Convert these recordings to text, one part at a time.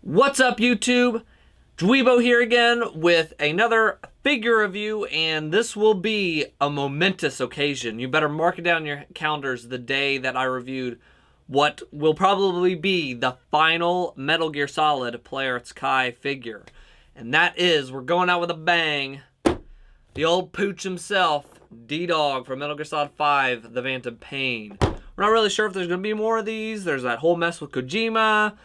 What's up, YouTube? Dweebo here again with another figure review, and this will be a momentous occasion. You better mark it down in your calendars the day that I reviewed what will probably be the final Metal Gear Solid Polaris Kai figure. And that is, we're going out with a bang, the old pooch himself, D-Dog from Metal Gear Solid 5, The Phantom Pain. We're not really sure if there's going to be more of these. There's that whole mess with Kojima,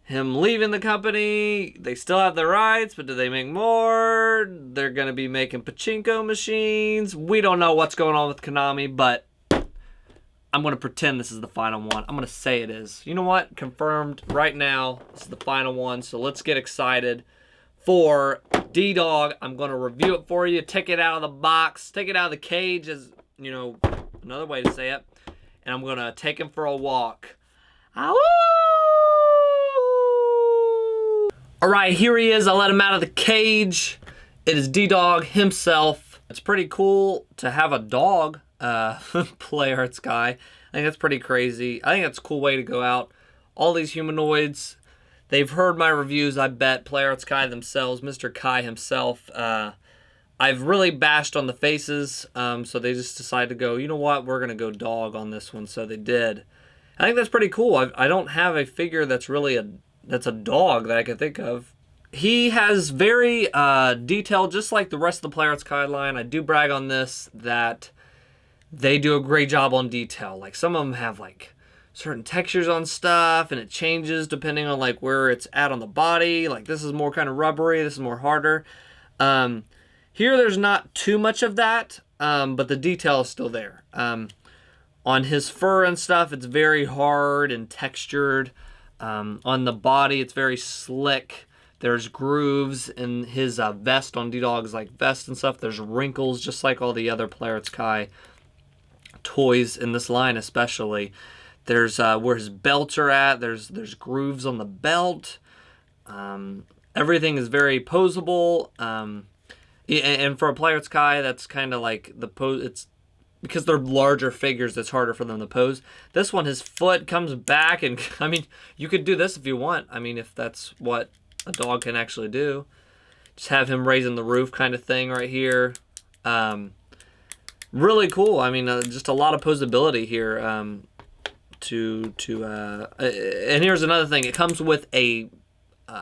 him leaving the company. They still have the rights, but do they make more? They're going to be making pachinko machines. We don't know what's going on with Konami, but I'm going to pretend this is the final one. I'm going to say it is. You know what? Confirmed right now. This is the final one, so let's get excited for D-Dog. I'm going to review it for you, take it out of the box, take it out of the cage, as, you know, another way to say it, and I'm going to take him for a walk. Ow! Alright, here he is. I let him out of the cage. It is D-Dog himself. It's pretty cool to have a dog Polaris Kai. I think that's pretty crazy. I think that's a cool way to go out. All these humanoids, they've heard my reviews, I bet. Polaris Kai themselves, Mr. Kai himself. I've really bashed on the faces, so they just decided to go, you know what, we're going to go dog on this one, so they did. I think that's pretty cool. I don't have a figure that's really that's a dog that I can think of. He has very detailed, just like the rest of the Polaris Kai line. I do brag on this, that they do a great job on detail. Like, some of them have like certain textures on stuff, and it changes depending on like where it's at on the body. Like, this is more kind of rubbery, this is more harder. Here there's not too much of that, but the detail is still there. On his fur and stuff, it's very hard and textured. On the body, it's very slick. There's grooves in his vest on D-Dog's like vest and stuff. There's wrinkles, just like all the other Polaris Kai toys in this line, especially. There's where his belts are at. There's grooves on the belt. Everything is very posable. And for a Polaris Kai, that's kind of like the pose. It's because they're larger figures, it's harder for them to pose. This one, his foot comes back, and I mean, you could do this if you want. I mean, if that's what a dog can actually do. Just have him raising the roof kind of thing right here. Really cool. I mean, just a lot of posability here. And here's another thing. It comes with a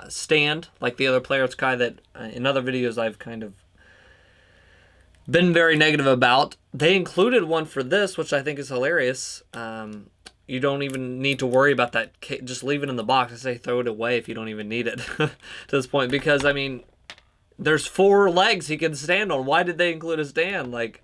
stand, like the other Polaris Kai that in other videos I've kind of been very negative about. They included one for this, which I think is hilarious. You don't even need to worry about that. Just leave it in the box. I say throw it away if you don't even need it to this point. Because, I mean, there's 4 legs he can stand on. Why did they include a stand? Like,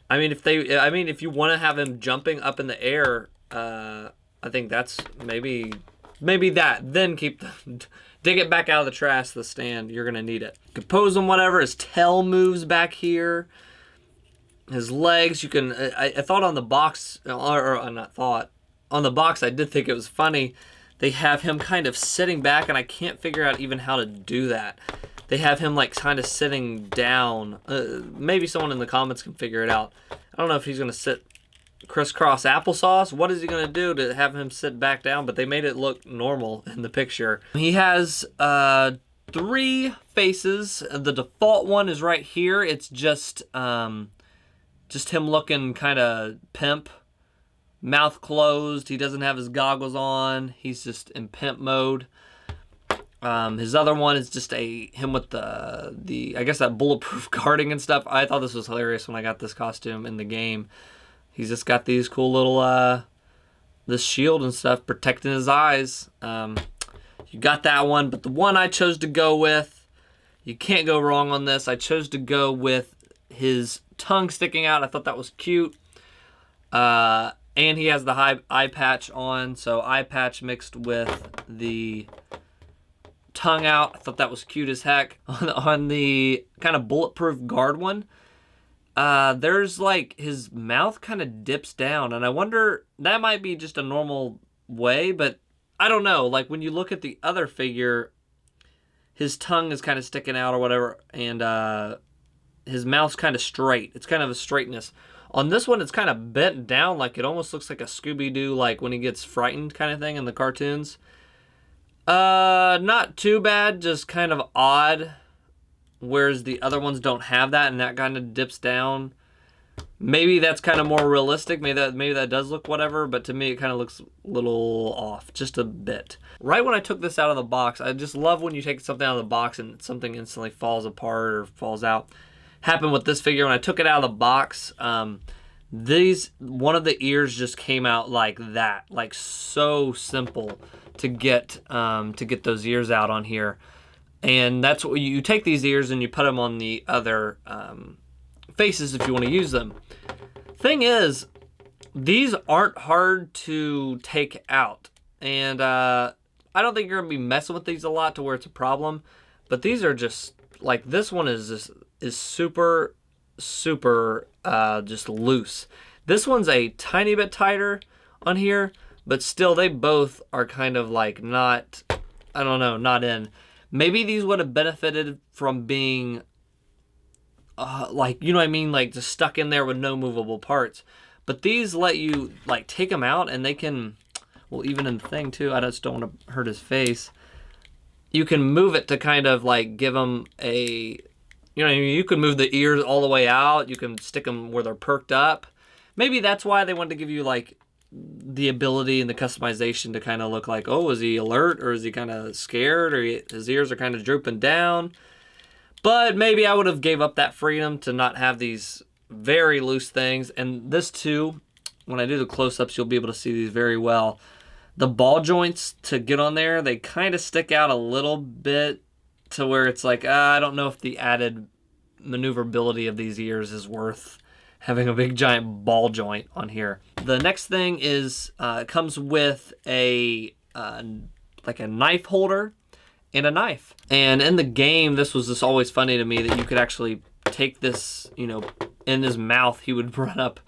I mean, if you want to have him jumping up in the air, I think that's maybe that. Then dig it back out of the trash, the stand. You're going to need it. You can pose him, whatever. His tail moves back here. His legs, you can... I thought on the box... Or not thought. On the box, I did think it was funny. They have him kind of sitting back, and I can't figure out even how to do that. They have him, like, kind of sitting down. Maybe someone in the comments can figure it out. I don't know if he's going to sit crisscross applesauce. What is he going to do to have him sit back down? But they made it look normal in the picture. He has 3 faces. The default one is right here. It's just him looking kind of pimp. Mouth closed. He doesn't have his goggles on. He's just in pimp mode. His other one is just him with the I guess that bulletproof guarding and stuff. I thought this was hilarious when I got this costume in the game. He's just got these cool little, this shield and stuff protecting his eyes. You got that one, but the one I chose to go with, you can't go wrong on this. I chose to go with his tongue sticking out. I thought that was cute. And he has the eye patch on, so eye patch mixed with the tongue out. I thought that was cute as heck. On the kind of bulletproof guard one, there's like his mouth kind of dips down, and I wonder, that might be just a normal way, but I don't know. Like, when you look at the other figure, his tongue is kind of sticking out or whatever, and his mouth's kind of straight. It's kind of a straightness. On this one, it's kind of bent down, like it almost looks like a Scooby-Doo, like when he gets frightened kind of thing in the cartoons. Not too bad, just kind of odd. Whereas the other ones don't have that, and that kind of dips down. Maybe that's kind of more realistic. Maybe that does look whatever, but to me it kind of looks a little off, just a bit. Right when I took this out of the box, I just love when you take something out of the box and something instantly falls apart or falls out. Happened with this figure when I took it out of the box. One of the ears just came out like that, like so simple to get those ears out on here. And that's what you take these ears and you put them on the other faces if you want to use them. Thing is, these aren't hard to take out, and I don't think you're gonna be messing with these a lot to where it's a problem. But these are just like, this one is super just loose. This one's a tiny bit tighter on here, but still they both are kind of like not, I don't know, not in. Maybe these would have benefited from being like, you know what I mean, like just stuck in there with no movable parts. But these let you like take them out, and they can, well, even in the thing too, I just don't want to hurt his face. You can move it to kind of like give them a, you know, you can move the ears all the way out. You can stick them where they're perked up. Maybe that's why they wanted to give you like the ability and the customization to kind of look like, oh, is he alert, or is he kind of scared, or his ears are kind of drooping down. But maybe I would have gave up that freedom to not have these very loose things. And this too, when I do the close-ups, you'll be able to see these very well. The ball joints to get on there, they kind of stick out a little bit to where it's like, I don't know if the added maneuverability of these ears is worth having a big giant ball joint on here. The next thing is, it comes with a like a knife holder and a knife. And in the game, this was just always funny to me that you could actually take this, you know, in his mouth, he would run up,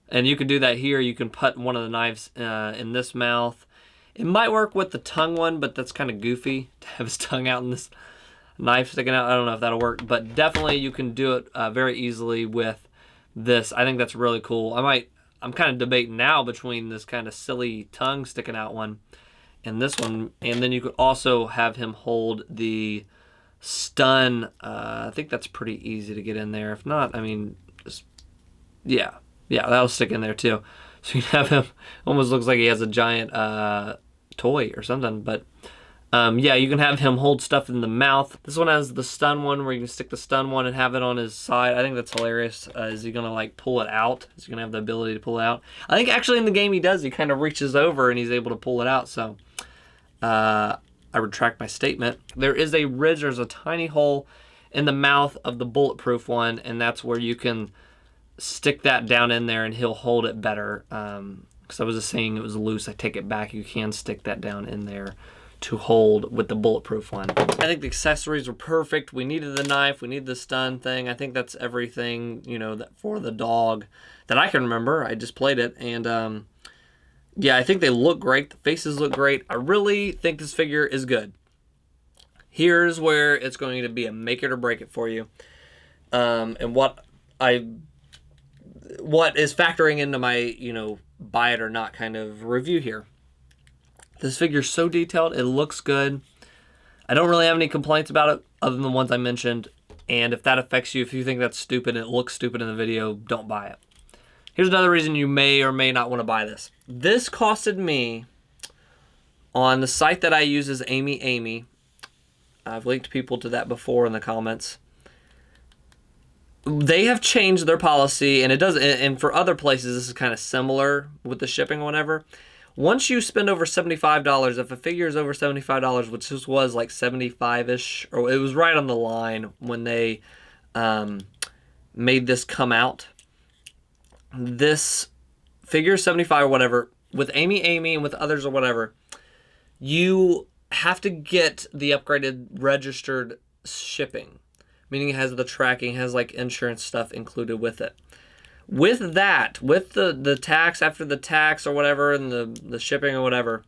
and you can do that here. You can put one of the knives in this mouth. It might work with the tongue one, but that's kind of goofy to have his tongue out and this knife sticking out. I don't know if that'll work, but definitely you can do it very easily with this. I think that's really cool. I'm kind of debating now between this kind of silly tongue sticking out one and this one, and then you could also have him hold the stun. I think that's pretty easy to get in there. If not, I mean, just, yeah, that'll stick in there too. So you can have him, almost looks like he has a giant toy or something, but yeah, you can have him hold stuff in the mouth. This one has the stun one where you can stick the stun one and have it on his side. I think that's hilarious. Is he gonna like pull it out? Is he gonna have the ability to pull it out? I think actually in the game he does. He kind of reaches over and he's able to pull it out. So I retract my statement. There is a ridge, there's a tiny hole in the mouth of the bulletproof one, and that's where you can stick that down in there and he'll hold it better. Because I was just saying it was loose. I take it back. You can stick that down in there to hold with the bulletproof one. I think the accessories were perfect. We needed the knife. We needed the stun thing. I think that's everything, you know, that for the dog that I can remember. I just played it, and yeah, I think they look great. The faces look great. I really think this figure is good. Here's where it's going to be a make it or break it for you. And what is factoring into my, you know, buy it or not kind of review here. This figure's so detailed, it looks good. I don't really have any complaints about it other than the ones I mentioned. And if that affects you, if you think that's stupid and it looks stupid in the video, don't buy it. Here's another reason you may or may not want to buy this. This costed me, on the site that I use is Amy. I've linked people to that before in the comments. They have changed their policy, and it does. And for other places, this is kind of similar with the shipping or whatever. Once you spend over $75, if a figure is over $75, which this was like 75-ish, or it was right on the line when they made this come out. This figure 75 or whatever, with Amy, and with others or whatever, you have to get the upgraded registered shipping. Meaning it has the tracking, has like insurance stuff included with it. With that, with the tax after the tax or whatever, and the shipping or whatever,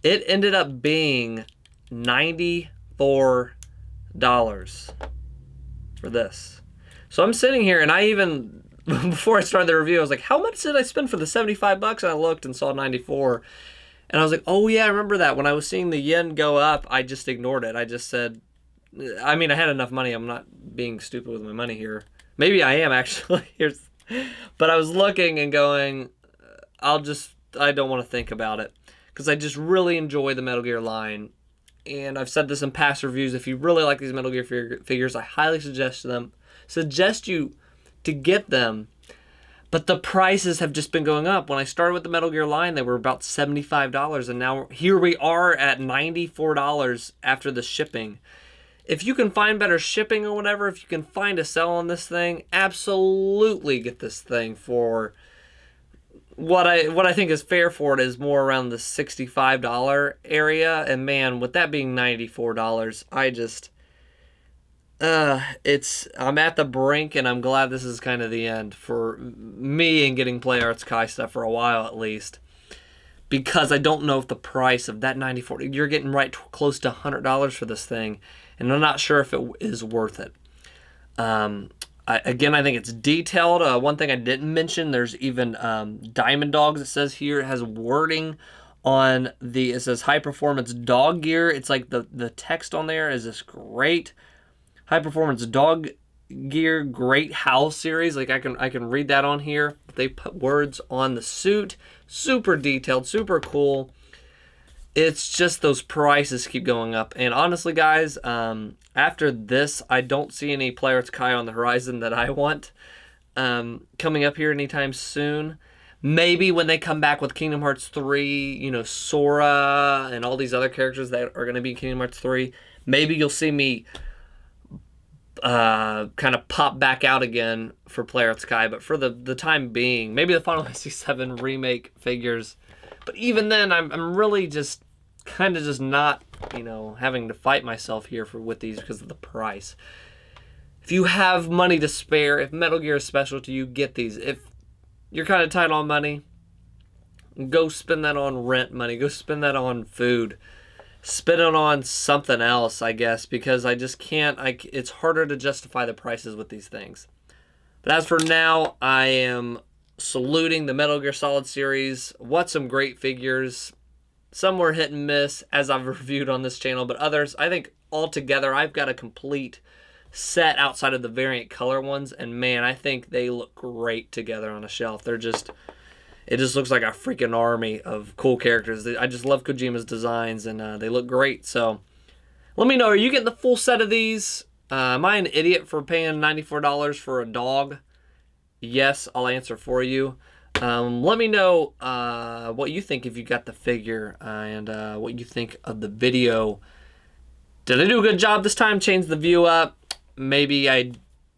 it ended up being $94 for this. So I'm sitting here, and I even, before I started the review, I was like, how much did I spend for the 75 bucks? And I looked and saw 94. And I was like, oh yeah, I remember that. When I was seeing the yen go up, I just ignored it. I just said, I mean, I had enough money. I'm not being stupid with my money here. Maybe I am actually. But I was looking and going, I don't want to think about it. Because I just really enjoy the Metal Gear line. And I've said this in past reviews. If you really like these Metal Gear figures, I highly suggest you to get them. But the prices have just been going up. When I started with the Metal Gear line, they were about $75. And now here we are at $94 after the shipping. If you can find better shipping or whatever, if you can find a sell on this thing, absolutely get this thing for what I think is fair for it is more around the $65 area. And man, with that being $94, I'm at the brink, and I'm glad this is kind of the end for me in getting Play Arts Kai stuff for a while at least. Because I don't know if the price of that $94, you're getting right close to $100 for this thing, and I'm not sure if it is worth it. I think it's detailed. One thing I didn't mention, there's even Diamond Dogs. It says here, it has wording on it says high performance dog gear. It's like the text on there is this great high performance dog gear great house series. Like I can read that on here. They put words on the suit. Super detailed, super cool. It's just those prices keep going up. And honestly, guys, after this, I don't see any Play Arts Kai on the horizon that I want coming up here anytime soon. Maybe when they come back with Kingdom Hearts 3, Sora and all these other characters that are going to be in Kingdom Hearts 3, maybe you'll see me kind of pop back out again for Play Arts Kai. But for the time being, maybe the Final Fantasy VII Remake figures. But even then, I'm really just kind of just not, having to fight myself here with these because of the price. If you have money to spare, if Metal Gear is special to you, get these. If you're kind of tight on money, go spend that on rent money. Go spend that on food. Spend it on something else, I guess, because I just can't. It's harder to justify the prices with these things. But as for now, I am saluting the Metal Gear Solid series. What some great figures. Some were hit and miss, as I've reviewed on this channel, but others, I think altogether, I've got a complete set outside of the variant color ones, and man, I think they look great together on a shelf. It just looks like a freaking army of cool characters. I just love Kojima's designs, and they look great. So let me know, are you getting the full set of these? Am I an idiot for paying $94 for a dog? Yes, I'll answer for you. Let me know what you think if you got the figure, and what you think of the video. Did I do a good job this time? Change the view up? Maybe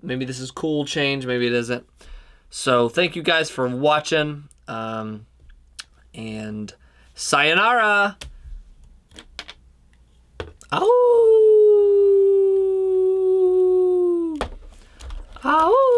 this is cool change, maybe it isn't. So thank you guys for watching, and sayonara. Ow! Ow!